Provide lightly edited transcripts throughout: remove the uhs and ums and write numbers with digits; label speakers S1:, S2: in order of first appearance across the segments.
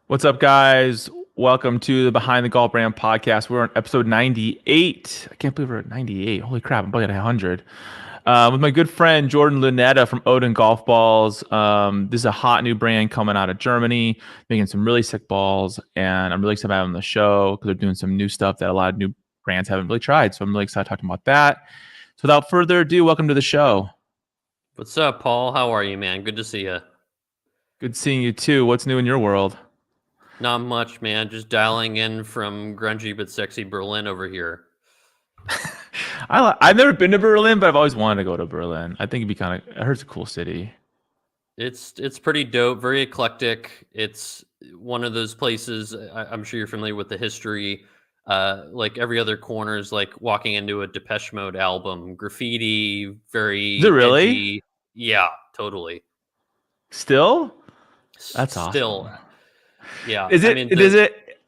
S1: What's up, guys? Welcome to the Behind the Golf Brand podcast. We're on episode 98. I can't believe we're at 98. Holy crap, I'm about at 100. With my good friend Jordan Lunetta from Odin Golf Balls. This is a hot new brand coming out of Germany, making some really sick balls. And I'm really excited to have them on the show because they're doing some new stuff that a lot of new brands haven't really tried. So I'm really excited talking about that. So without further ado, welcome to the show.
S2: What's up, Paul? How are you, man? Good to see you.
S1: Good seeing you too. What's new in your world?
S2: Not much, man. Just dialing in from grungy but sexy Berlin over here.
S1: I've never been to Berlin, but I've always wanted to go to Berlin. I think it'd be kind of. I heard it's a cool city.
S2: It's pretty dope, very eclectic. It's one of those places. I'm sure you're familiar with the history. Like every other corner is like walking into a Depeche Mode album. Graffiti,
S1: Is it
S2: very
S1: really?
S2: edgy. Yeah, totally.
S1: Still? That's awesome.
S2: Still, yeah.
S1: Is
S2: I
S1: it?
S2: mean
S1: Is
S2: the
S1: it?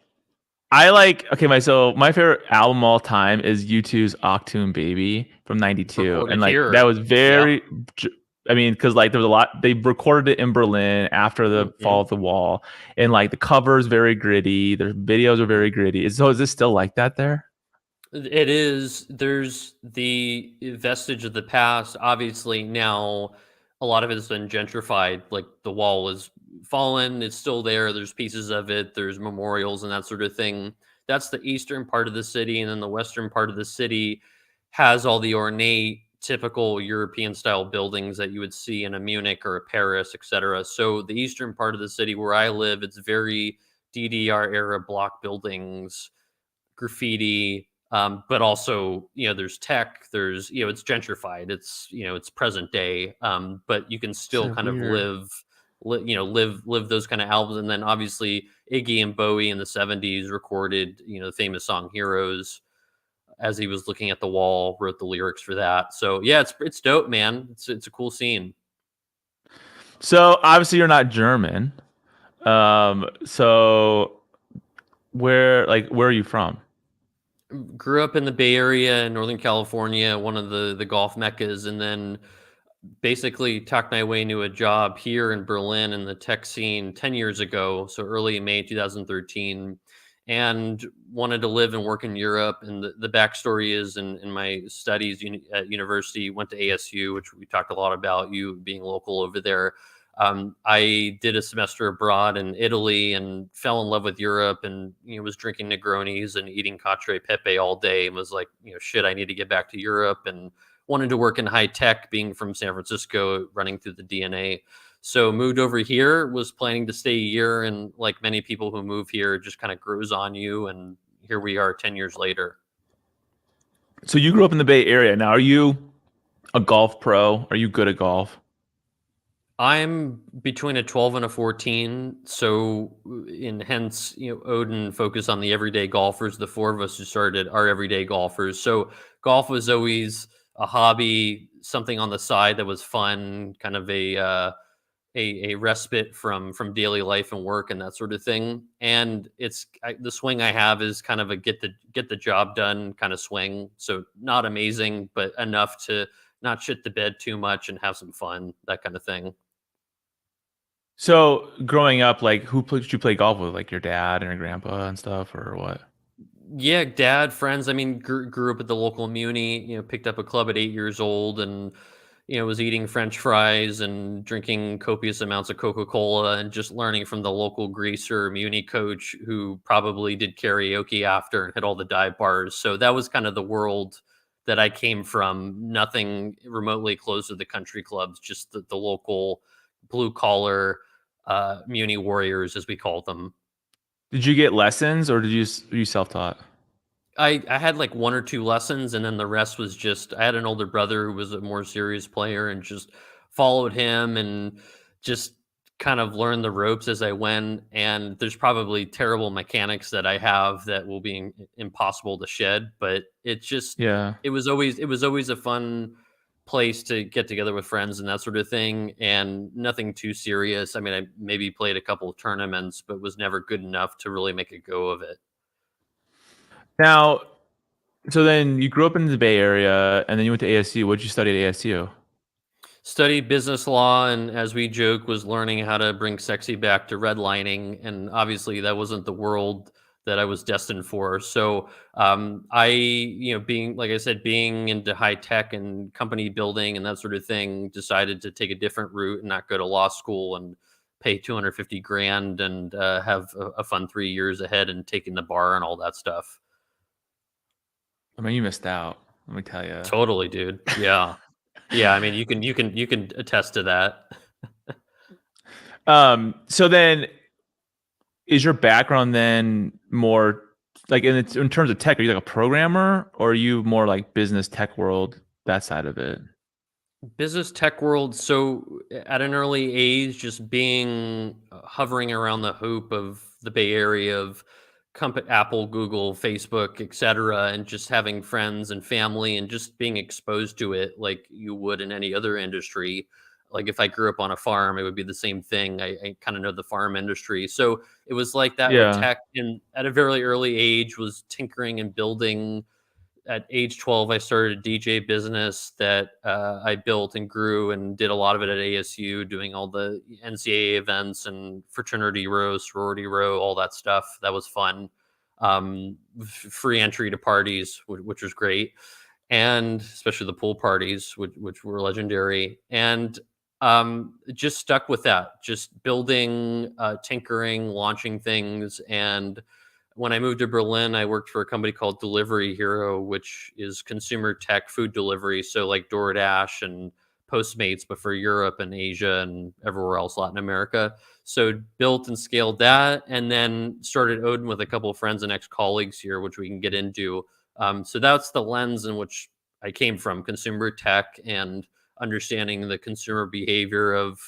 S1: I like. Okay, my favorite album of all time is U2's Achtung Baby from '92, and
S2: recorded
S1: like that
S2: here.
S1: was
S2: Yeah.
S1: very. I mean, because like there was a lot. They recorded it in Berlin after the
S2: Mhm.
S1: fall of the wall, and like the cover is very gritty. Their videos are very gritty. Is this still like that there?
S2: It is. There's the vestige of the past. Obviously, now a lot of it has been gentrified. Like the wall is fallen, it's still there. There's pieces of it, there's memorials and that sort of thing. That's the eastern part of the city. And then the western part of the city has all the ornate, typical European style buildings that you would see in a Munich or a Paris, etc. So the eastern part of the city where I live, it's very DDR era block buildings, graffiti, but also there's tech, there's it's gentrified, it's it's present day, but you can still
S1: So
S2: kind of
S1: weird.
S2: live those kind of albums. And then obviously Iggy and Bowie in the 70s recorded the famous song Heroes as he was looking at the wall, wrote the lyrics for that. So yeah, it's dope, man. It's a cool scene.
S1: So obviously you're not German. So where are you from?
S2: Grew up in the Bay Area in Northern California, one of the golf meccas, and then basically talked my way into a job here in Berlin in the tech scene 10 years ago, so early May 2013, and wanted to live and work in Europe. And the backstory is in my studies at university, went to ASU, which we talked a lot about, you being local over there. I did a semester abroad in Italy and fell in love with Europe, and was drinking Negronis and eating cacio e pepe all day, and was like, shit, I need to get back to Europe. And wanted to work in high tech, being from San Francisco, running through the DNA. So moved over here, was planning to stay a year, and like many people who move here, it just kind of grows on you. And here we are 10 years later.
S1: So you grew up in the Bay Area. Now, are you a golf pro? Are you good at golf?
S2: I'm between a 12 and a 14. So, in hence, Odin focused on the everyday golfers. The four of us who started are everyday golfers. So, golf was always a hobby, something on the side that was fun, kind of a respite from daily life and work and that sort of thing. And the swing I have is kind of a get the job done kind of swing. So not amazing, but enough to not shit the bed too much and have some fun, that kind of thing.
S1: So growing up, like did you play golf with? Like your dad and your grandpa and stuff, or what?
S2: Yeah, dad, friends. I mean, grew up at the local muni. Picked up a club at 8 years old, and was eating French fries and drinking copious amounts of Coca Cola, and just learning from the local greaser muni coach who probably did karaoke after and hit all the dive bars. So that was kind of the world that I came from. Nothing remotely close to the country clubs, just the local blue collar muni warriors, as we call them.
S1: Did you get lessons, or were you self taught?
S2: I had like one or two lessons, and then the rest was just I had an older brother who was a more serious player, and just followed him and just kind of learned the ropes as I went. And there's probably terrible mechanics that I have that will be impossible to shed, but
S1: Yeah.
S2: it was always a fun place to get together with friends and that sort of thing, and nothing too serious. I mean, I maybe played a couple of tournaments, but was never good enough to really make a go of it.
S1: Now, so then you grew up in the Bay Area, and then you went to ASU. What did you study at ASU?
S2: Studied business law, and as we joke, was learning how to bring sexy back to redlining. And obviously, that wasn't the world that I was destined for. So, being like I said, being into high tech and company building and that sort of thing, decided to take a different route and not go to law school and pay 250 grand and have a fun 3 years ahead and taking the bar and all that stuff.
S1: I mean, you missed out. Let me tell you.
S2: Totally, dude. Yeah. Yeah, I mean, you can attest to that.
S1: So then, is your background then more like in terms of tech? Are you like a programmer, or are you more like business tech world, that side of it?
S2: Business tech world. So at an early age, just being hovering around the hoop of the Bay Area of Apple, Google, Facebook, etc., and just having friends and family and just being exposed to it like you would in any other industry. Like if I grew up on a farm, it would be the same thing. I kind of know the farm industry. So it was like that with
S1: Yeah.
S2: tech. And at a very early age, was tinkering and building. At age 12, I started a DJ business that I built and grew and did a lot of it at ASU, doing all the NCAA events and fraternity row, sorority row, all that stuff. That was fun. Free entry to parties, which was great, and especially the pool parties, which were legendary. And just stuck with that, just building, tinkering, launching things. And when I moved to Berlin, I worked for a company called Delivery Hero, which is consumer tech food delivery. So like DoorDash and Postmates, but for Europe and Asia and everywhere else, Latin America. So built and scaled that, and then started Odin with a couple of friends and ex-colleagues here, which we can get into. So that's the lens in which I came from: consumer tech and understanding the consumer behavior of,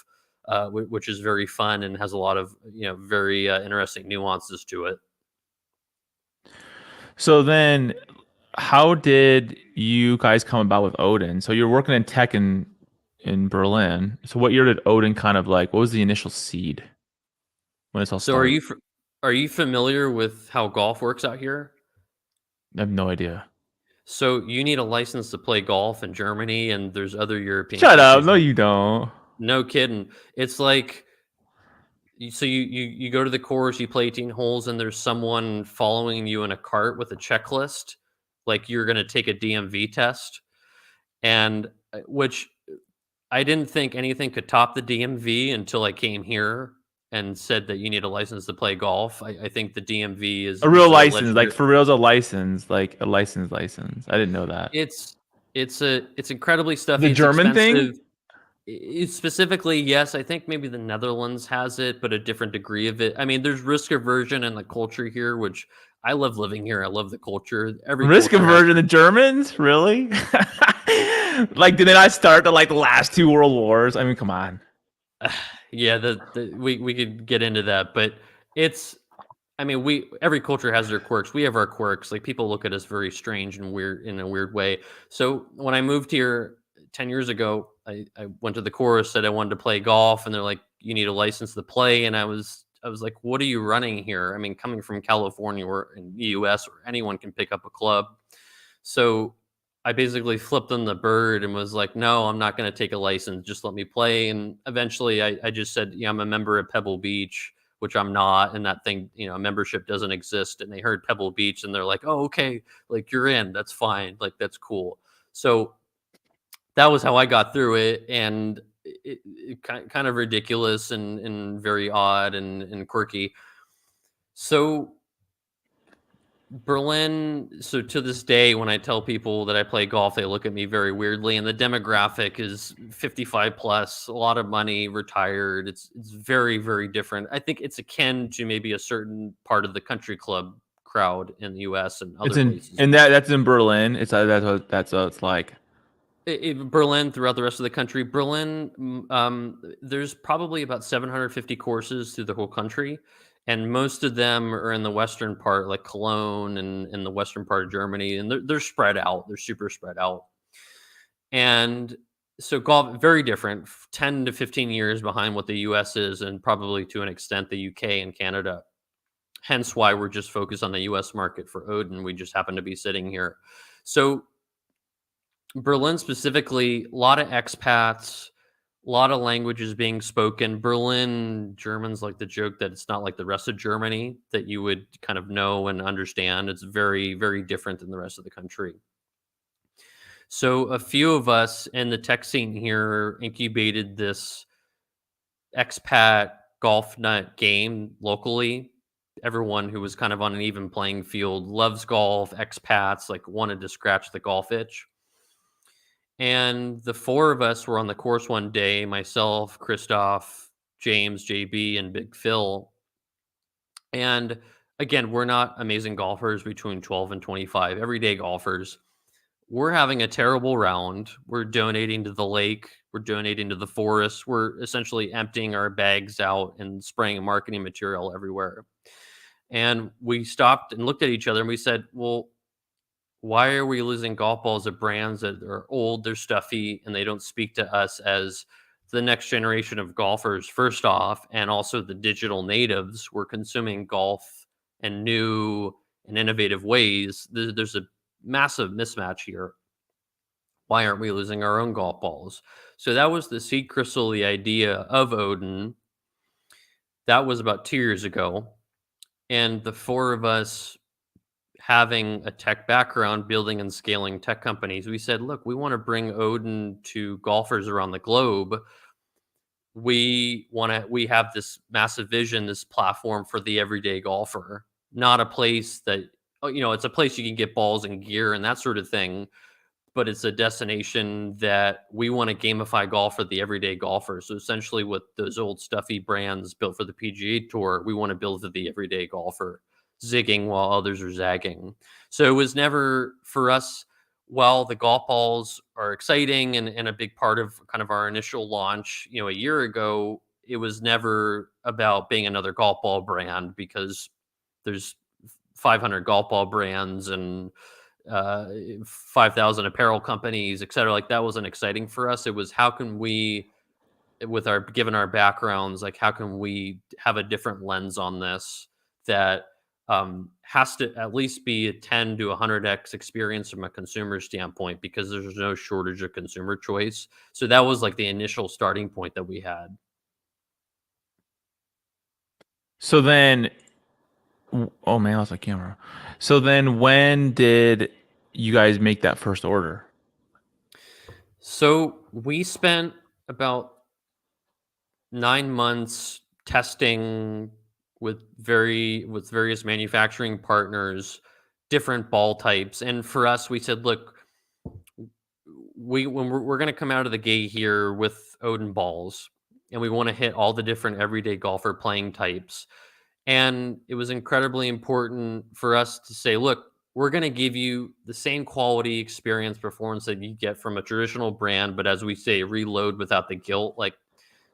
S2: which is very fun and has a lot of very interesting nuances to it.
S1: So then, how did you guys come about with Odin? So you're working in tech in Berlin. So what year did Odin kind of like? What was the initial seed when it's all
S2: So
S1: started?
S2: are you familiar with how golf works out here?
S1: I have no idea.
S2: So you need a license to play golf in Germany, and there's other European
S1: Shut up!
S2: countries.
S1: No, you don't.
S2: No kidding. It's like you go to the course, you play 18 holes, and there's someone following you in a cart with a checklist, like you're going to take a DMV test, and which I didn't think anything could top the DMV until I came here and said that you need a license to play golf. I think the DMV
S1: A
S2: is
S1: real
S2: a
S1: license, like
S2: legendary.
S1: for real's a license, like a license. I didn't know that.
S2: It's it's incredibly
S1: The
S2: stuffy. It's
S1: German thing?
S2: expensive. Specifically, yes, I think maybe the Netherlands has it, but a different degree of it. I mean, there's risk aversion in the culture here, which I love living here. I love the culture. Every
S1: Risk
S2: culture has.
S1: aversion, the Germans? Really? Like, did they not start the last two world wars? I mean, come on.
S2: Yeah, we could get into that, but it's. I mean, we every culture has their quirks. We have our quirks. Like people look at us very strange and weird in a weird way. So when I moved here 10 years ago, I went to the course, said I wanted to play golf, and they're like, "You need a license to play." And I was like, "What are you running here?" I mean, coming from California or in the U.S., where anyone can pick up a club. So I basically flipped on the bird and was like, "No, I'm not going to take a license. Just let me play." And eventually, I just said, "Yeah, I'm a member of Pebble Beach." Which I'm not, and that thing, membership doesn't exist. And they heard Pebble Beach, and they're like, "Oh, okay, like you're in. That's fine. Like that's cool." So that was how I got through it, and kind of ridiculous and very odd and quirky. So Berlin. So to this day, when I tell people that I play golf, they look at me very weirdly. And the demographic is 55 plus, a lot of money, retired. It's very very different. I think it's akin to maybe a certain part of the country club crowd in the U.S. and
S1: It's
S2: other
S1: in
S2: places.
S1: and that's in Berlin. That's what it's like.
S2: Berlin, throughout the rest of the country. Berlin, there's probably about 750 courses through the whole country, and most of them are in the western part, like Cologne and in the western part of Germany, and they're spread out. They're super spread out, and so golf very different, 10 to 15 years behind what the U.S. is, and probably to an extent the U.K. and Canada. Hence why we're just focused on the U.S. market for Odin. We just happen to be sitting here. So Berlin specifically, a lot of expats. lot of languages being spoken. Berlin, Germans like to joke that it's not like the rest of Germany that you would kind of know and understand. It's very, very different than the rest of the country. So a few of us in the tech scene here incubated this expat golf nut game locally. Everyone who was kind of on an even playing field loves golf, expats like wanted to scratch the golf itch. And the four of us were on the course one day, myself, Christoph, James, JB, and Big Phil. And again, we're not amazing golfers between 12 and 25, everyday golfers. We're having a terrible round. We're donating to the lake. We're donating to the forest. We're essentially emptying our bags out and spraying marketing material everywhere. And we stopped and looked at each other and we said, well, why are we losing golf balls to brands that are old, they're stuffy, and they don't speak to us as the next generation of golfers, first off, and also the digital natives? We're consuming golf in new and innovative ways. There's a massive mismatch here. Why aren't we losing our own golf balls? So that was the seed crystal, the idea of Odin. That was about 2 years ago. And the four of us, having a tech background, building and scaling tech companies, we said, look, we want to bring Odin to golfers around the globe. We have this massive vision, this platform for the everyday golfer, not a place that, it's a place you can get balls and gear and that sort of thing, but it's a destination that we want to gamify golf for the everyday golfer. So essentially, what those old stuffy brands built for the PGA Tour, we want to build for the everyday golfer, zigging while others are zagging. So it was never for us. While the golf balls are exciting and a big part of kind of our initial launch, a year ago, it was never about being another golf ball brand, because there's 500 golf ball brands and 5,000 apparel companies, et cetera. Like, that wasn't exciting for us. It was, how can we, with our, given our backgrounds, like, how can we have a different lens on this that has to at least be a 10 to 100x experience from a consumer standpoint, because there's no shortage of consumer choice. So that was like the initial starting point that we had.
S1: So then, oh man, I lost my camera. So then, when did you guys make that first order?
S2: So we spent about 9 months testing with various manufacturing partners, different ball types. And for us, we said, look, we're going to come out of the gate here with Odin balls, and we want to hit all the different everyday golfer playing types. And it was incredibly important for us to say, look, we're going to give you the same quality, experience, performance that you get from a traditional brand, but as we say, reload without the guilt. Like,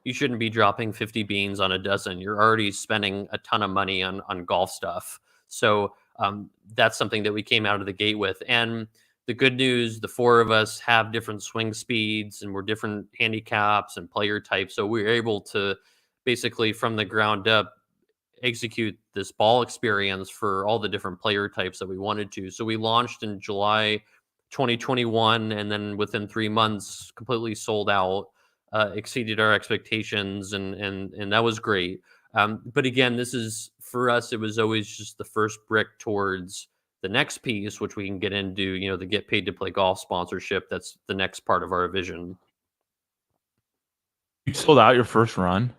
S2: you shouldn't be dropping 50 beans on a dozen. You're already spending a ton of money on golf stuff. So that's something that we came out of the gate with. And the good news, the four of us have different swing speeds and we're different handicaps and player types. So we were able to basically, from the ground up, execute this ball experience for all the different player types that we wanted to. So we launched in July 2021, and then within 3 months, completely sold out. Exceeded our expectations, and that was great. But again, this is, for us, it was always just the first brick towards the next piece, which we can get into, the Get Paid to Play Golf sponsorship. That's the next part of our vision.
S1: You sold out your first run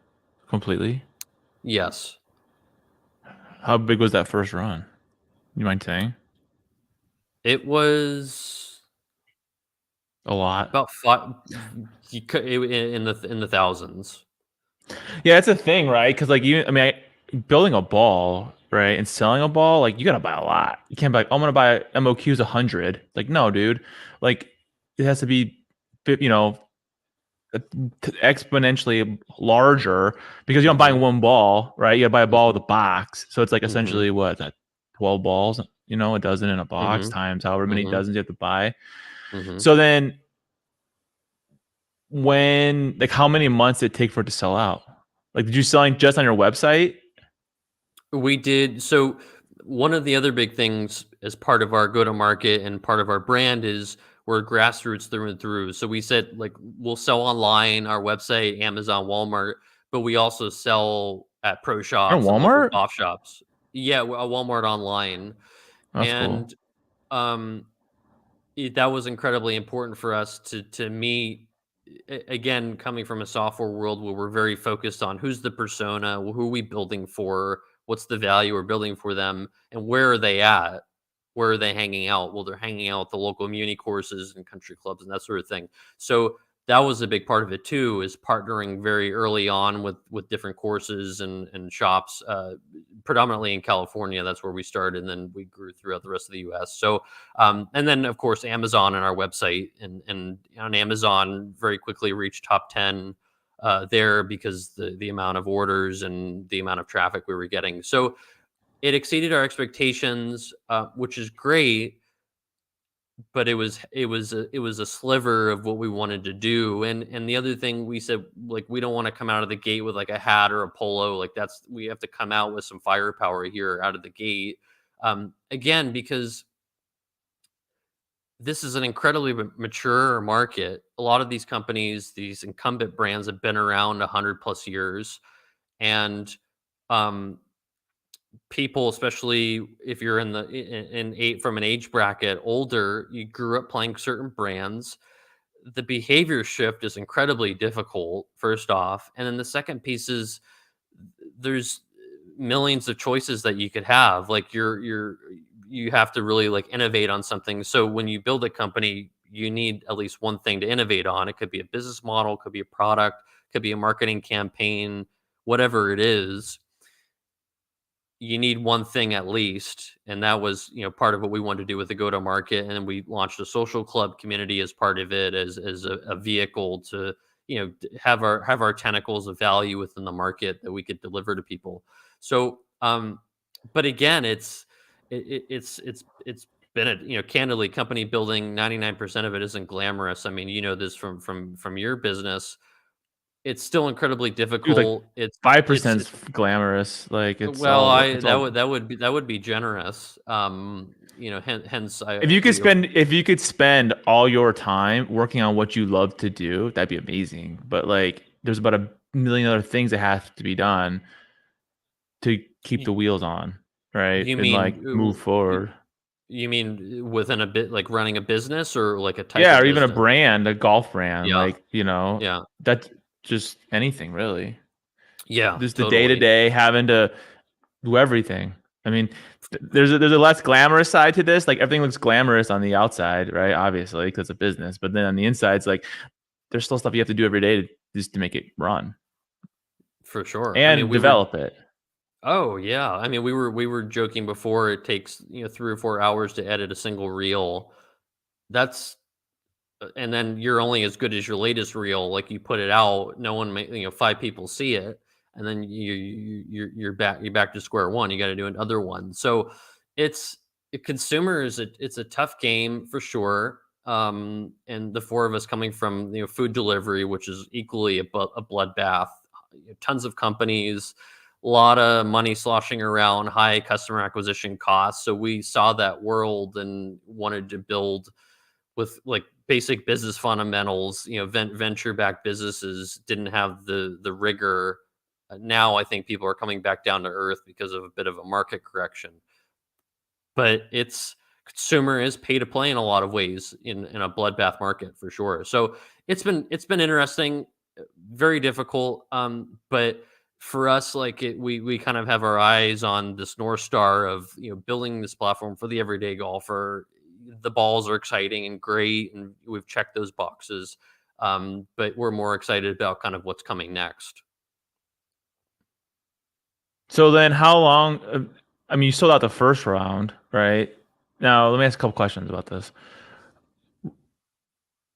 S1: completely?
S2: Yes.
S1: How big was that first run? You mind saying?
S2: It was
S1: a lot.
S2: About five, in the thousands.
S1: Yeah, it's a thing, right? Because building a ball, right, and selling a ball, like, you gotta buy a lot. You can't be like, oh, I'm gonna buy MOQs 100. Like, no, dude. Like, it has to be, exponentially larger, because you're not buying one ball, right? You gotta buy a ball with a box. So it's like essentially what is that, 12 balls, a dozen in a box times however many dozens you have to buy. So then, how many months did it take for it to sell out? Like, did you selling just on your website?
S2: We did. So one of the other big things as part of our go-to-market and part of our brand is we're grassroots through and through. So we said like we'll sell online, our website, Amazon, Walmart, but we also sell at pro
S1: And
S2: shops and local
S1: Walmart?
S2: golf shops. Yeah, a Walmart online,
S1: That's cool.
S2: and um, that was incredibly important for us to meet. Again, coming from a software world where we're very focused on who's the persona, who are we building for, what's the value we're building for them, and where are they at? Where are they hanging out? Well, they're hanging out at the local muni courses and country clubs and that sort of thing. So that was a big part of it too, is partnering very early on with different courses and shops, predominantly in California. That's where we started, and then we grew throughout the rest of the U.S. So, and then of course Amazon and our website, and on Amazon very quickly reached top 10 there because the amount of orders and the amount of traffic we were getting. So it exceeded our expectations, which is great, but it was a sliver of what we wanted to do. And the other thing we said, like, we don't want to come out of the gate with like a hat or a polo. Like, we have to come out with some firepower here out of the gate. Again, because this is an incredibly mature market. A lot of these companies, these incumbent brands, have been around 100 plus years, and um, people, especially if you're in eight from an age bracket older, you grew up playing certain brands. The behavior shift is incredibly difficult, first off, and then the second piece is there's millions of choices that you could have. Like, you have to really like innovate on something. So when you build a company, you need at least one thing to innovate on. It could be a business model, could be a product, could be a marketing campaign, whatever it is. You need one thing at least, and that was, part of what we wanted to do with the go to market. And then we launched a social club community as part of it, as a vehicle to, have our tentacles of value within the market that we could deliver to people. So but again, it's been a, candidly, company building, 99% of it isn't glamorous. I mean, this from your business. It's still incredibly
S1: Dude, like
S2: difficult. It's
S1: 5% glamorous. Like
S2: well, I
S1: it's all.
S2: that would be generous. Hence
S1: If you could spend all your time working on what you love to do, that'd be amazing. But like, there's about a million other things that have to be done to keep
S2: y-
S1: the wheels on, right?
S2: you
S1: And like
S2: mean
S1: move forward.
S2: you mean within a bit, like running a business, or like a type
S1: Yeah,
S2: of
S1: or even a
S2: business?
S1: brand, a golf brand,
S2: Yeah,
S1: like,
S2: yeah,
S1: that's just anything really.
S2: yeah,
S1: Just the day to
S2: totally,
S1: day having to do everything. I mean, there's a less glamorous side to this. Like, everything looks glamorous on the outside, right? Obviously, because it's business. But then on the inside, it's like there's still stuff you have to do every day just to make it run
S2: for sure. I mean,
S1: and develop it.
S2: oh yeah, I mean, we were joking before. It takes 3 or 4 hours to edit a single reel. That's And then you're only as good as your latest reel. Like, you put it out, no one may, 5 people see it, and then you're back to square one. You got to do another one. So it's consumer it's a tough game for sure. And the four of us coming from food delivery, which is equally a bloodbath. Tons of companies, a lot of money sloshing around, high customer acquisition costs. So we saw that world and wanted to build with like basic business fundamentals. Venture backed businesses didn't have the rigor. Now I think people are coming back down to earth because of a bit of a market correction. But it's consumer is pay to play in a lot of ways in a bloodbath market for sure. So it's been interesting, very difficult. But for us, like, we kind of have our eyes on this North Star of building this platform for the everyday golfer. The balls are exciting and great, and we've checked those boxes. But we're more excited about kind of what's coming next.
S1: So then, how long? I mean, you sold out the first round, right? Now, let me ask a couple questions about this.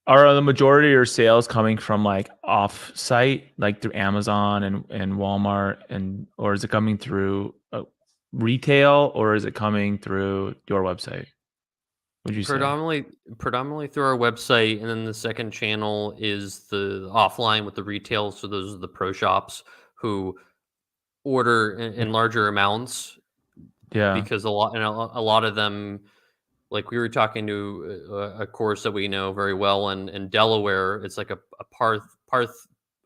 S1: Are the majority of your sales coming from like off site, like through Amazon and Walmart, or is it coming through retail, or is it coming through your website? Would you say?
S2: Predominantly through our website, and then the second channel is the offline with the retail. So those are the pro shops who order in larger amounts,
S1: Yeah.
S2: because a lot of them Like we were talking to a course that we know very well in Delaware. It's like a parth.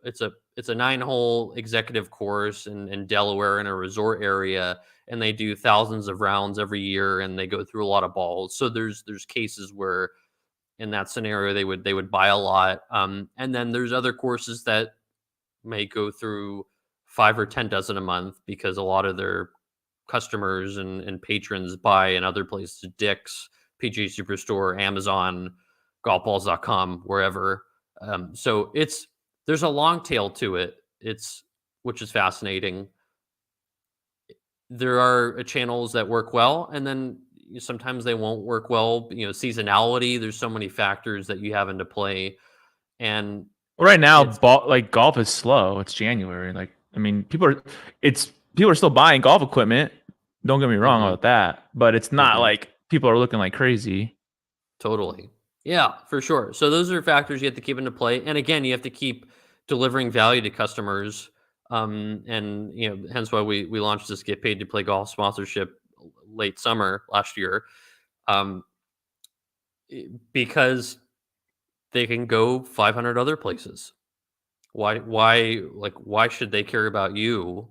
S2: It's a 9-hole executive course in Delaware in a resort area, and they do thousands of rounds every year, and they go through a lot of balls. So there's cases where in that scenario they would buy a lot, and then there's other courses that may go through 5 or 10 dozen a month because a lot of their customers and patrons buy in other places, Dick's, PGA Superstore, Amazon, golfballs.com, wherever. So there's a long tail to it. It's which is fascinating. There are channels that work well, and then sometimes they won't work well. Seasonality. There's so many factors that you have into play, and
S1: Right now,
S2: it's
S1: like golf is slow. It's January. Like, I mean, people are still buying golf equipment. Don't get me wrong
S2: mhm,
S1: about that, but it's not
S2: mhm.
S1: like people are looking like crazy.
S2: Totally. Yeah, for sure. So those are factors you have to keep into play. And again, you have to keep delivering value to customers. And hence why we launched this get paid to play golf sponsorship late summer last year. Um, because they can go 500 other places. Why should they care about you?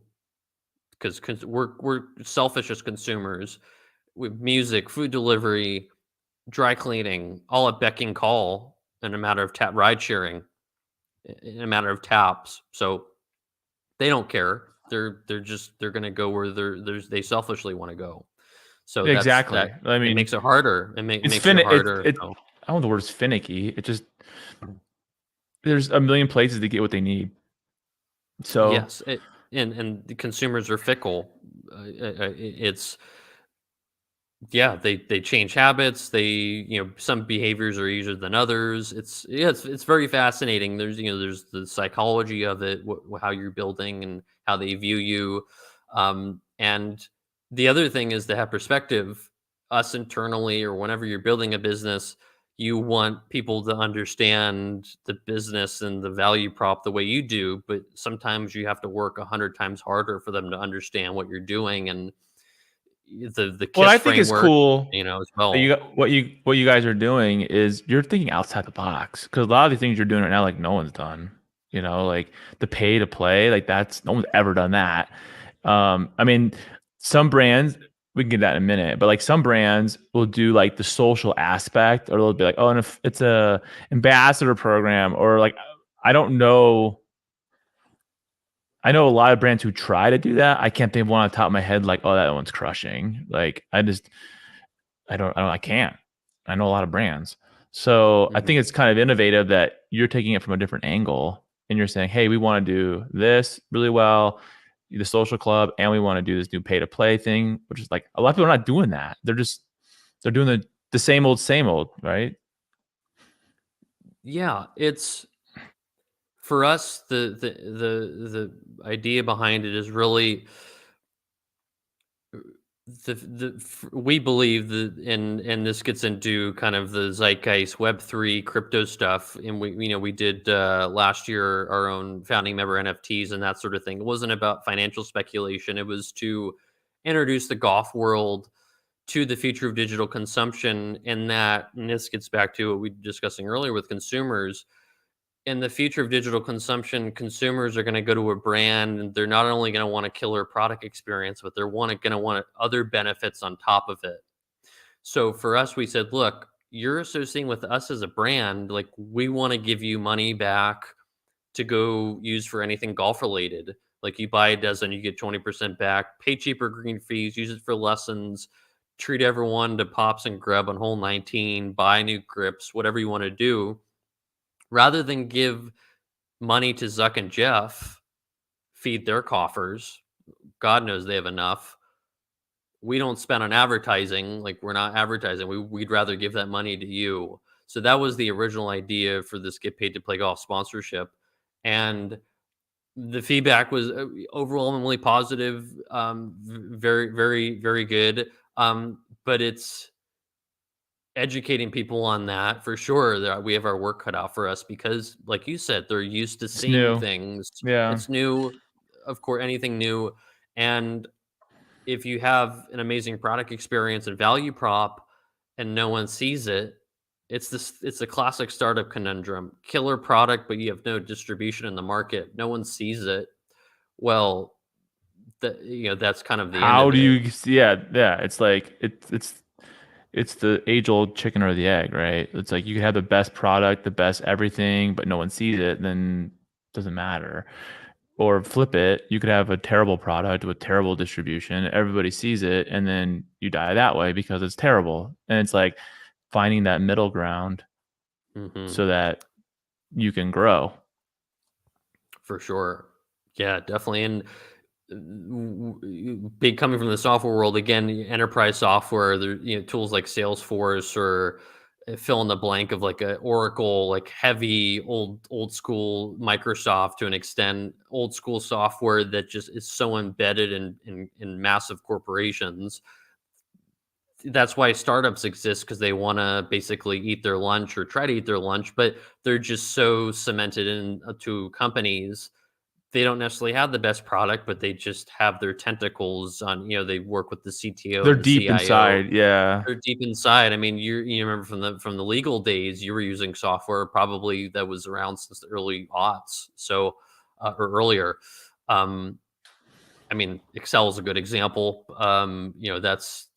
S2: Because we're selfish as consumers with music, food delivery, dry cleaning, all at beck and call in a matter of tap ride sharing, in a matter of taps. So they don't care. They're gonna go where they selfishly want to go. So that
S1: Exactly. I
S2: it
S1: mean,
S2: makes it harder. It
S1: it's
S2: makes it harder. So
S1: I don't know the word is finicky. It just there's a million places to get what they need. So
S2: yes, and the consumers are fickle. It's Yeah, they change habits. Some behaviors are easier than others. It's very fascinating. There's the psychology of it, how you're building and how they view you. And the other thing is to have perspective. Us internally, or whenever you're building a business, you want people to understand the business and the value prop the way you do. But sometimes you have to work 100 times harder for them to understand what you're doing, and the
S1: what
S2: KISS
S1: I think is
S2: framework,
S1: cool
S2: as
S1: that
S2: well.
S1: what you guys are doing is you're thinking outside the box because a lot of the things you're doing right now, like no one's done. Like the pay to play, like that's no one's ever done that. I mean, some brands we can get that in a minute, but like some brands will do like the social aspect, or they'll be like, oh, and if it's a ambassador program, or like I don't know. I know a lot of brands who try to do that. I can't think of one on the top of my head like, oh, that one's crushing. Like I can't. I know a lot of brands. So I think
S2: Mhm.
S1: it's kind of innovative that you're taking it from a different angle and you're saying, hey, we want to do this really well, the social club, and we want to do this new pay to play thing, which is like a lot of people are not doing that. They're doing the same old, right?
S2: Yeah, it's for us, the idea behind it is really we believe that, and this gets into kind of the zeitgeist Web3 crypto stuff, and we did last year our own founding member NFTs and that sort of thing. It wasn't about financial speculation. It was to introduce the golf world to the future of digital consumption, and this gets back to what we were discussing earlier with consumers. In the future of digital consumption, consumers are going to go to a brand, and they're not only going to want a killer product experience, but they're going to want other benefits on top of it. So for us, we said, look, you're associating with us as a brand. Like, we want to give you money back to go use for anything golf related. Like, you buy a dozen, you get 20% back, pay cheaper green fees, use it for lessons, treat everyone to pops and grub on hole 19, buy new grips, whatever you want to do, rather than give money to Zuck and Jeff, feed their coffers. God knows they have enough. We don't spend on advertising. Like, we're not advertising. We'd rather give that money to you. So that was the original idea for this get paid to play golf sponsorship. And the feedback was overwhelmingly positive, very, very, very good. But it's educating people on that for sure. That we have our work cut out for us because, like you said, they're used to
S1: It's
S2: seeing
S1: new.
S2: things.
S1: Yeah.
S2: It's new, of course, anything new. And if you have an amazing product experience and value prop, and no one sees it, it's a classic startup conundrum. Killer product, but you have no distribution in the market. No one sees it. Well, that's kind of the end
S1: How
S2: of
S1: do
S2: it.
S1: you? Yeah. It's like it's the age old chicken or the egg, right? It's like you can have the best product, the best everything, but no one sees it, then it doesn't matter. Or flip it, you could have a terrible product with terrible distribution, everybody sees it, and then you die that way because it's terrible. And it's like finding that middle ground
S2: Hmm.
S1: so that you can grow.
S2: For sure. Yeah, definitely. And big coming from the software world again, enterprise software, there tools like Salesforce or fill in the blank of like a Oracle, like heavy old school Microsoft to an extent, old school software that just is so embedded in massive corporations. That's why startups exist, because they want to basically eat their lunch or try to eat their lunch, but they're just so cemented into companies. They don't necessarily have the best product, but they just have their tentacles on, they work with the CTO
S1: They're
S2: and the
S1: deep
S2: CIO.
S1: inside. Yeah.
S2: They're deep inside. I mean, you remember from the legal days, you were using software probably that was around since the early aughts, so or earlier. Um, I mean, Excel is a good example. That's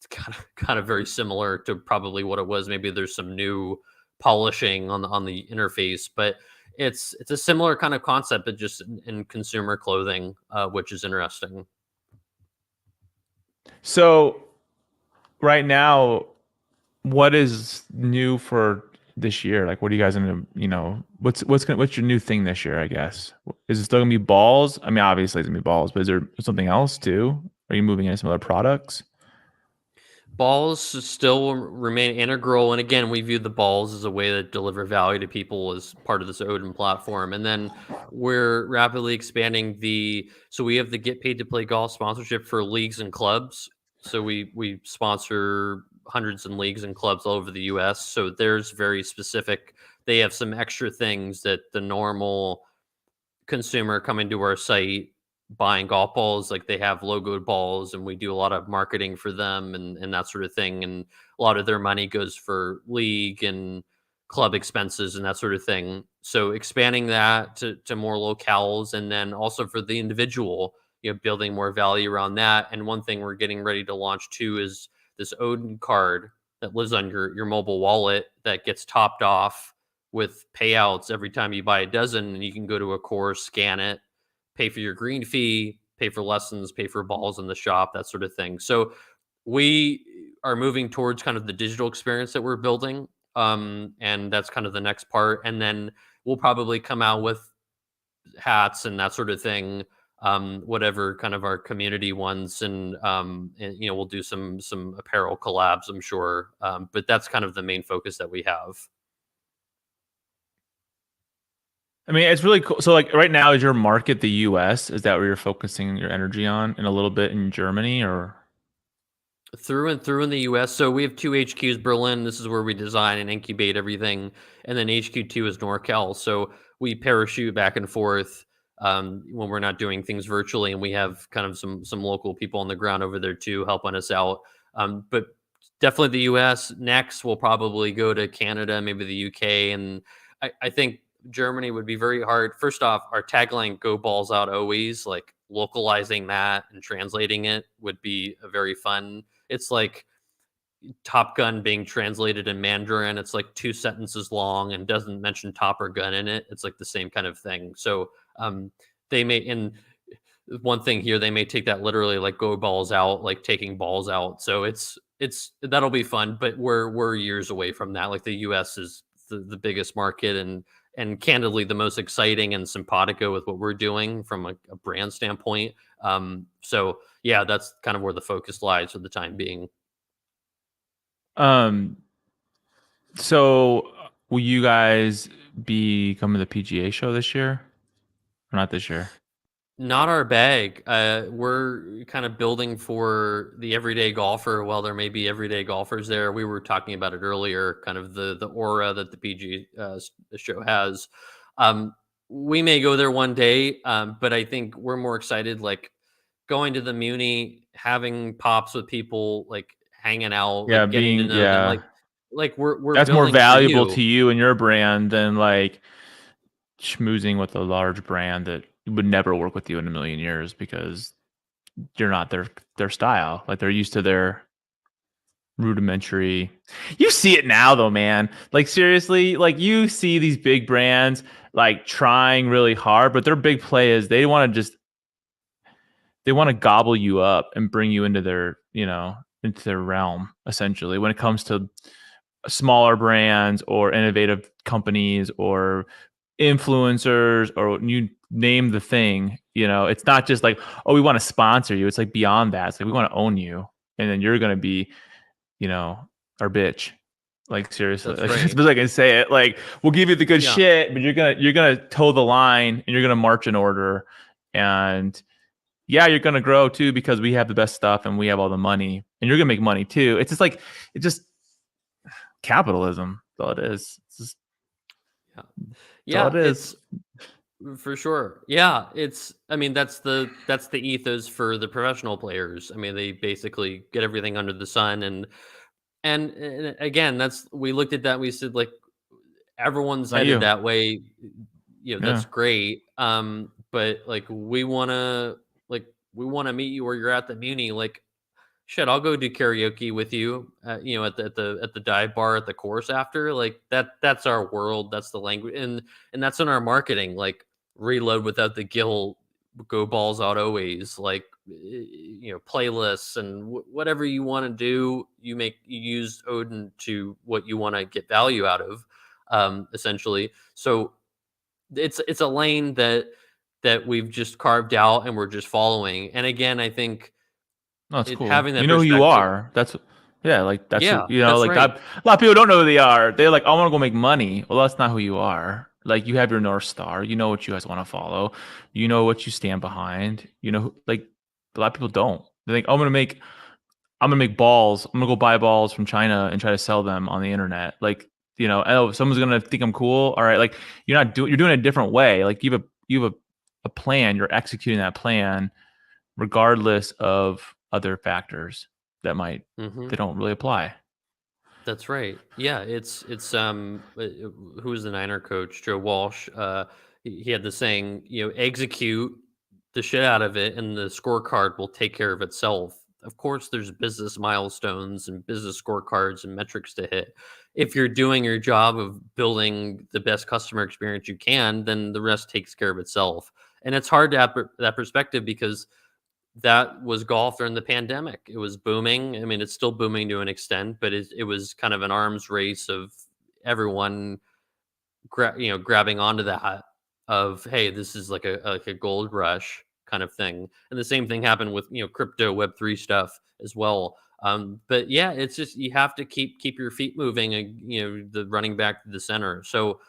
S2: kind of very similar to probably what it was. Maybe there's some new polishing on the interface, but it's a similar kind of concept, but just in consumer clothing, which is interesting.
S1: So right now, what is new for this year? Like, what are you guys gonna, what's your new thing this year? I guess is it still gonna be balls? I mean, obviously it's gonna be balls, but is there something else too? Are you moving into some other products?
S2: Balls still remain integral, and again, we view the balls as a way to deliver value to people as part of this Odin platform. And then we're rapidly expanding so we have the Get Paid to Play Golf sponsorship for leagues and clubs. So we sponsor hundreds of leagues and clubs all over the U.S. So there's very specific. They have some extra things that the normal consumer coming to our site buying golf balls, like they have logoed balls, and we do a lot of marketing for them and that sort of thing, and a lot of their money goes for league and club expenses and that sort of thing. So expanding that to more locales, and then also for the individual, building more value around that. And one thing we're getting ready to launch too is this Odin card that lives on your mobile wallet that gets topped off with payouts every time you buy a dozen, and you can go to a course, scan it, pay for your green fee, pay for lessons, pay for balls in the shop, that sort of thing. So we are moving towards kind of the digital experience that we're building. And that's kind of the next part. And then we'll probably come out with hats and that sort of thing, whatever kind of our community ones, and we'll do some apparel collabs, I'm sure. But that's kind of the main focus that we have.
S1: I mean, it's really cool. So, like, right now, is your market the US? Is that where you're focusing your energy on, and a little bit in Germany, or?
S2: Through and through in the US. So we have two HQs, Berlin. This is where we design and incubate everything. And then HQ2 is NorCal. So we parachute back and forth when we're not doing things virtually. And we have kind of some local people on the ground over there too, helping us out. But definitely the US. Next, we'll probably go to Canada, maybe the UK. And I think Germany would be very hard. First off, our tagline, "Go balls out always," like localizing that and translating it would be a very fun. It's like Top Gun being translated in Mandarin. It's like two sentences long and doesn't mention Top or Gun in it. It's like the same kind of thing. So they may, in one thing here, they may take that literally, like go balls out, like taking balls out. So that'll be fun, but we're years away from that. Like the US is the biggest market, and candidly the most exciting and simpatico with what we're doing from a brand standpoint. So yeah, that's kind of where the focus lies for the time being.
S1: Um, so will you guys be coming to the PGA show this year? Or not this year?
S2: Not our bag. We're kind of building for the everyday golfer. While there may be everyday golfers there, we were talking about it earlier. Kind of the aura that the PGA show has. Um, we may go there one day, but I think we're more excited, like going to the Muni, having pops with people, like hanging out,
S1: Yeah,
S2: like getting to
S1: being
S2: know them, like
S1: yeah.
S2: like we're
S1: That's more
S2: building for
S1: valuable
S2: you.
S1: to you and your brand than like schmoozing with a large brand that would never work with you in a million years because you're not their style. Like they're used to their rudimentary. You see it now though, man. Like seriously, like you see these big brands like trying really hard, but their big play is they want to gobble you up and bring you into their, into their realm essentially when it comes to smaller brands or innovative companies or influencers or you name the thing. It's not just like, oh, we want to sponsor you. It's like beyond that. It's like we want to own you, and then you're going to be, our bitch. Like seriously,
S2: That's
S1: like as
S2: right.
S1: best I can say it. Like we'll give you the good
S2: Yeah.
S1: shit, but you're gonna toe the line and you're gonna march in order. And yeah, you're gonna grow too because we have the best stuff and we have all the money, and you're gonna make money too. It's just like it's just capitalism. That's all it is.
S2: Yeah.
S1: That's all
S2: Yeah,
S1: it is.
S2: it's for sure. Yeah, I mean that's the ethos for the professional players. I mean, they basically get everything under the sun and again, that's we looked at that and we said like everyone's
S1: Not
S2: headed
S1: you.
S2: that way.
S1: Yeah.
S2: That's great. But like we want to meet you where you're at the Muni. Like shit, I'll go do karaoke with you, at the dive bar at the course after. Like that's our world. That's the language, and that's in our marketing. Like reload without the guilt, go balls out always. Like playlists and whatever you want to do, you use Odin to what you want to get value out of, essentially. So it's a lane that we've just carved out and we're just following. And again, I think
S1: No, it's
S2: it
S1: cool.
S2: having
S1: You
S2: that
S1: know who you
S2: perspective.
S1: are. Yeah, like that's who,
S2: Yeah, that's
S1: like
S2: right.
S1: that. A lot of people don't know who they are. They're like, I want to go make money. Well, that's not who you are. Like you have your North Star. You know what you guys want to follow. You know what you stand behind. Like a lot of people don't. They think, I'm gonna make balls. I'm gonna go buy balls from China and try to sell them on the internet. Like, oh, someone's gonna think I'm cool. All right, like you're doing it a different way. Like you have a plan. You're executing that plan regardless of other factors that
S2: Hmm.
S1: they don't really apply.
S2: That's right. Yeah, who was the Niner coach? Joe Walsh. He had the saying, execute the shit out of it, and the scorecard will take care of itself. Of course, there's business milestones and business scorecards and metrics to hit. If you're doing your job of building the best customer experience you can, then the rest takes care of itself. And it's hard to have that perspective because that was golf during the pandemic. It was booming. I mean, it's still booming to an extent, but it was kind of an arms race of everyone, grabbing onto that of, hey, this is like a gold rush kind of thing. And the same thing happened with crypto Web3 stuff as well. But yeah, it's just you have to keep your feet moving, and the running back to the center. So,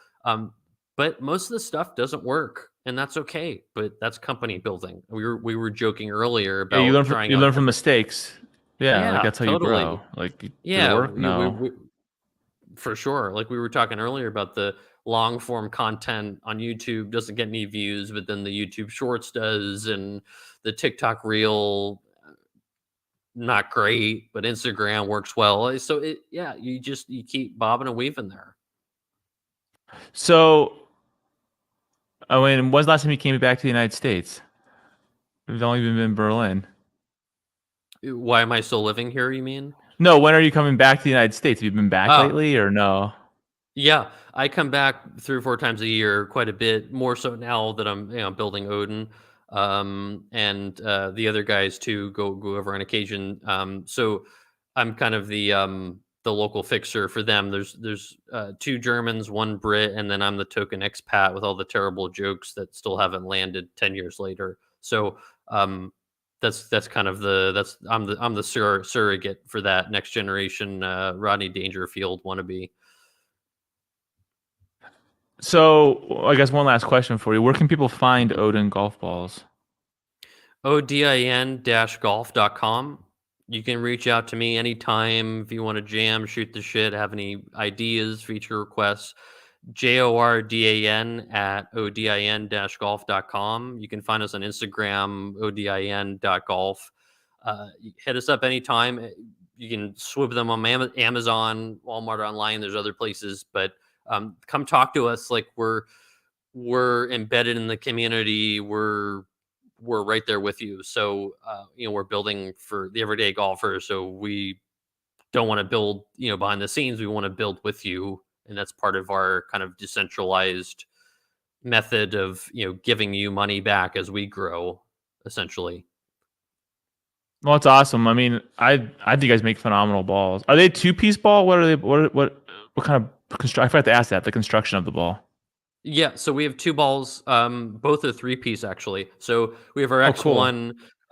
S2: but most of the stuff doesn't work, and that's okay. But that's company building. We were joking earlier
S1: Yeah,
S2: about trying
S1: you
S2: out
S1: learn from
S2: different.
S1: mistakes. Yeah, like
S2: Yeah,
S1: that's how you grow.
S2: totally.
S1: Like, did it
S2: Yeah,
S1: work? No.
S2: for sure. Like we were talking earlier about the long form content on YouTube doesn't get any views, but then the YouTube Shorts does, and the TikTok Reel not great, but Instagram works well. So yeah, you keep bobbing and weaving there.
S1: So, I mean, when's the last time you came back to the United States? We've only been in Berlin.
S2: Why am I still living here? You mean?
S1: No, when are you coming back to the United States? Have you been back
S2: Ah,
S1: lately or no?
S2: yeah, I come back 3 or 4 times a year, quite a bit more so now that I'm building Odin, and the other guys too go over on occasion. So I'm kind of the local fixer for them. There's 2 Germans, 1 Brit, and then I'm the token expat with all the terrible jokes that still haven't landed 10 years later. So that's kind of I'm the surrogate for that next generation Rodney Dangerfield wannabe.
S1: So, I guess one last question for you. Where can people find Odin golf balls?
S2: odin-golf.com. You can reach out to me anytime if you want to jam, shoot the shit, have any ideas, feature requests. JORDAN at odin-golf.com. You can find us on Instagram, odin.golf. Hit us up anytime. you can swoop them on Amazon, Walmart online. There's other places, but come talk to us. Like we're embedded in the community. We're right there with you. So we're building for the everyday golfer. So we don't want to build behind the scenes. We want to build with you, and that's part of our kind of decentralized method of giving you money back as we grow, essentially.
S1: Well, it's awesome. I mean, I think you guys make phenomenal balls. Are they 2-piece ball? What are they? What kind of construct? I forgot to ask that. The construction of the ball.
S2: Yeah, so we have two balls. Both are 3-piece actually. So we have our
S1: Oh, cool.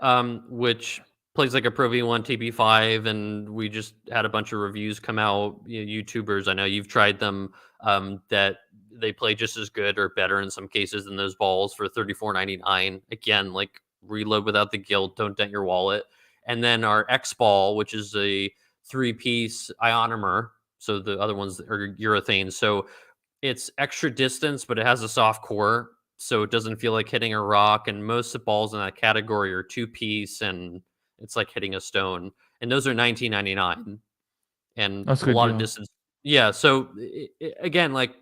S2: X1, which plays like a Pro V1 TP5, and we just had a bunch of reviews come out. YouTubers, I know you've tried them. That they play just as good or better in some cases than those balls for $34.99. Again, like reload without the guilt. Don't dent your wallet. And then our X ball, which is a 3-piece ionomer. So the other ones are urethane. So it's extra distance, but it has a soft core, so it doesn't feel like hitting a rock. And most of the balls in that category are 2-piece, and it's like hitting a stone. And those are $19.99, and
S1: That's a
S2: a
S1: good
S2: lot of
S1: deal.
S2: distance. Yeah. So again, like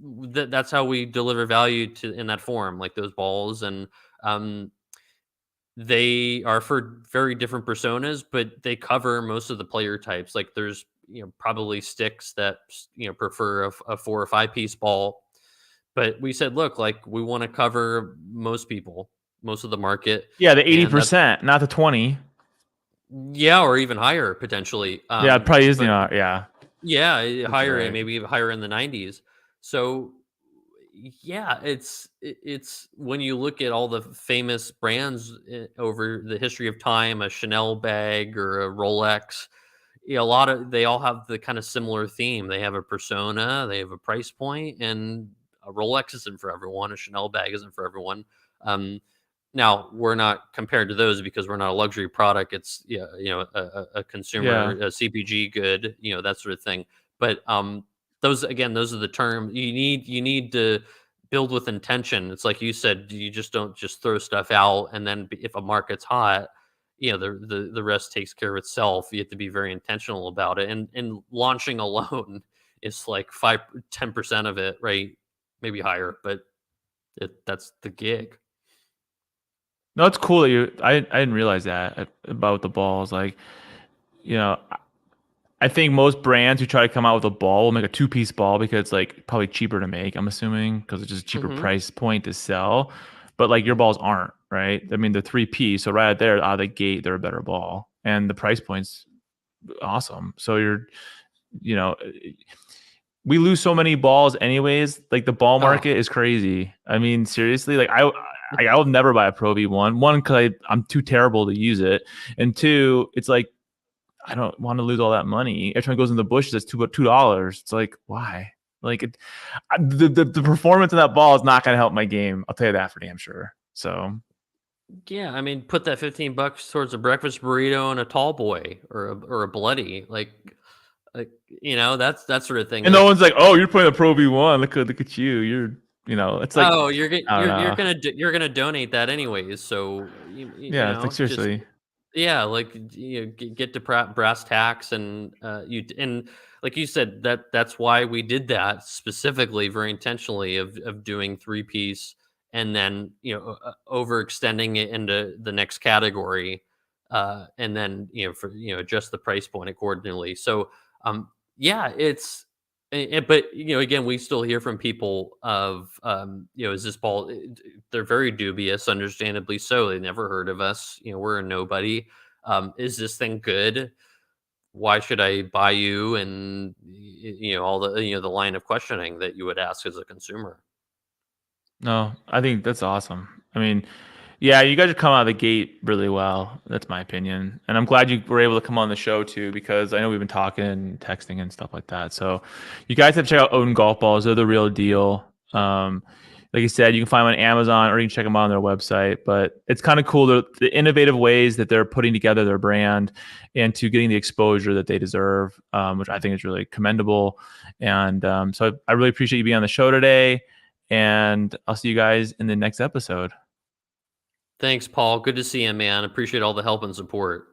S2: that's how we deliver value to in that form, like those balls, and um, they are for very different personas, but they cover most of the player types. Like there's probably sticks that prefer a 4 or 5-piece ball, but we said, look, like we want to cover most people, most of the market,
S1: Yeah, the
S2: and that's
S1: 80%, not the 20.
S2: yeah, or even higher potentially.
S1: Yeah, it probably is.
S2: But
S1: Yeah,
S2: yeah,
S1: that's
S2: higher,
S1: right.
S2: maybe even higher in the 90s. So yeah, it's when you look at all the famous brands over the history of time, a Chanel bag or a Rolex, a lot of they all have the kind of similar theme. They have a persona, they have a price point, and a Rolex isn't for everyone. A Chanel bag isn't for everyone. Um, Now we're not compared to those because we're not a luxury product. It's a consumer,
S1: Yeah.
S2: a CPG good, that sort of thing. But those again, those are the terms you need to build with intention. It's like you said, you just don't just throw stuff out, and then if a market's hot, the rest takes care of itself. You have to be very intentional about it, and launching alone is like 5-10% of it, right? Maybe higher, but that's the gig.
S1: No, it's cool that you. I didn't realize that about the balls. Like, you know, I think most brands who try to come out with a ball will make a 2-piece ball because it's like probably cheaper to make. I'm assuming because it's just a cheaper
S2: Hmm.
S1: price point to sell. But like your balls aren't, right? I mean, they're 3-piece, so right there out of the gate, they're a better ball, and the price point's awesome. So you know, we lose so many balls anyways. Like the ball
S2: Oh,
S1: market is crazy. I mean, seriously, like I will never buy a Pro V1. One, because I'm too terrible to use it, and two, it's like I don't want to lose all that money. Every time it goes in the bushes, it's $2. It's like why? Like the performance of that ball is not going to help my game. I'll tell you that for damn sure. So
S2: yeah. I mean, put that $15 towards a breakfast burrito and a tall boy or a bloody like that's that sort of thing.
S1: and no
S2: Like
S1: one's like, oh, you're playing a Pro V1. Look at you. It's like
S2: oh,
S1: I don't know.
S2: you're gonna donate that anyways. So
S1: Yeah, it's like
S2: just
S1: seriously.
S2: yeah, like get to brass tacks, and and like you said, that's why we did that specifically, very intentionally, of doing 3-piece, and then overextending it into the next category, and then for adjust the price point accordingly. So yeah, it's but again, we still hear from people of is this ball? They're very dubious, understandably so. They never heard of us. We're a nobody. Is this thing good? Why should I buy you? And all the the line of questioning that you would ask as a consumer.
S1: No, I think that's awesome. I mean, yeah, you guys are coming out of the gate really well. That's my opinion. And I'm glad you were able to come on the show too, because I know we've been talking and texting and stuff like that. So you guys have to check out Odin Golf Balls. They're the real deal. Like you said, you can find them on Amazon or you can check them out on their website. But it's kind of cool the innovative ways that they're putting together their brand and to getting the exposure that they deserve, which I think is really commendable. And so I really appreciate you being on the show today. And I'll see you guys in the next episode.
S2: Thanks, Paul. Good to see you, man. Appreciate all the help and support.